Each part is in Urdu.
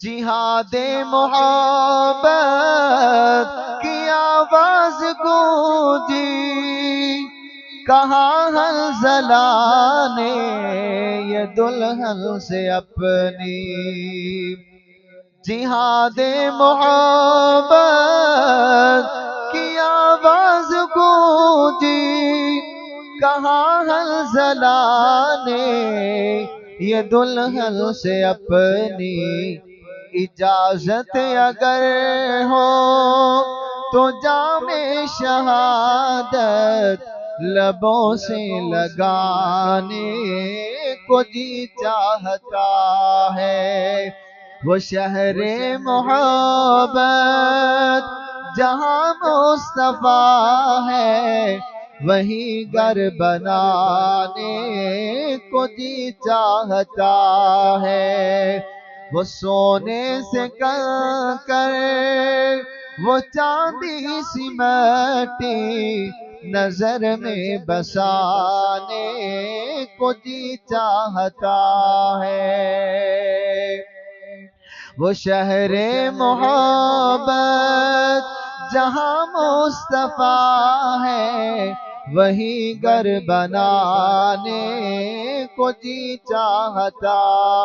جہاد محبت کی آواز گونجی، کہاں حنظلہ نے یہ دلہن سے اپنی جہاد محبت کی آواز گونجی، کہاں حنظلہ نے یہ دلہن سے اپنی اجازت اگر ہو تو جام شہادت لبوں سے لگانے کو جی چاہتا ہے۔ وہ شہر محبت جہاں مصطفیٰ ہے، وہیں گھر بنانے کو جی چاہتا ہے۔ وہ سونے سے کنکر وہ چاندی سی مٹی نظر میں بسانے کو جی چاہتا ہے۔ وہ شہر محبت جہاں مصطفیٰ ہے، وہیں گھر بنانے کو جی چاہتا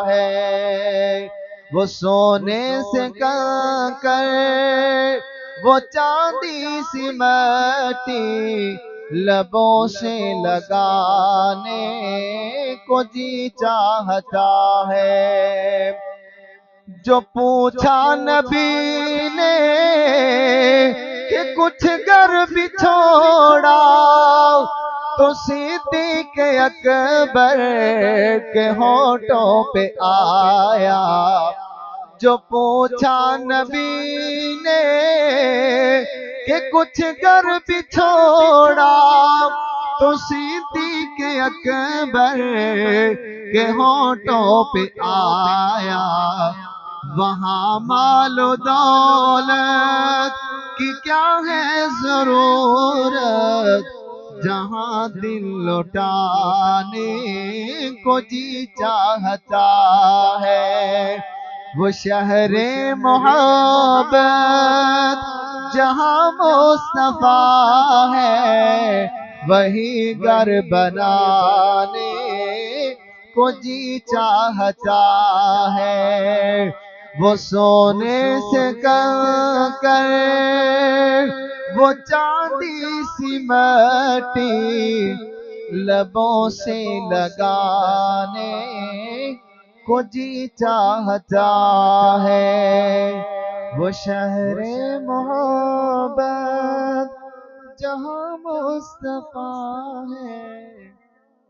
ہے۔ وہ سونے سے کنکر وہ چاندی سی مٹی لبوں سے لگانے کو جی چاہتا ہے۔ جو پوچھا نبی نے کہ کچھ گھر بھی چھوڑا، تو صدیق اکبر کے ہونٹوں پہ آیا۔ جو پوچھا نبی نے کہ کچھ گھر بھی چھوڑا، تو صدیق اکبر کے ہونٹوں پہ آیا۔ وہاں مال و دولت کی کیا ہے ضرورت، جہاں دل لٹانے کو جی چاہتا ہے۔ وہ شہر محبت جہاں مصطفیٰ ہے، وہی گھر بنانے کو جی چاہتا ہے۔ وہ سونے سے کنکر وہ چاندی سی مٹی لبوں سے لگانے کو جی چاہتا ہے۔ وہ شہر محبت جہاں مصطفیٰ ہے،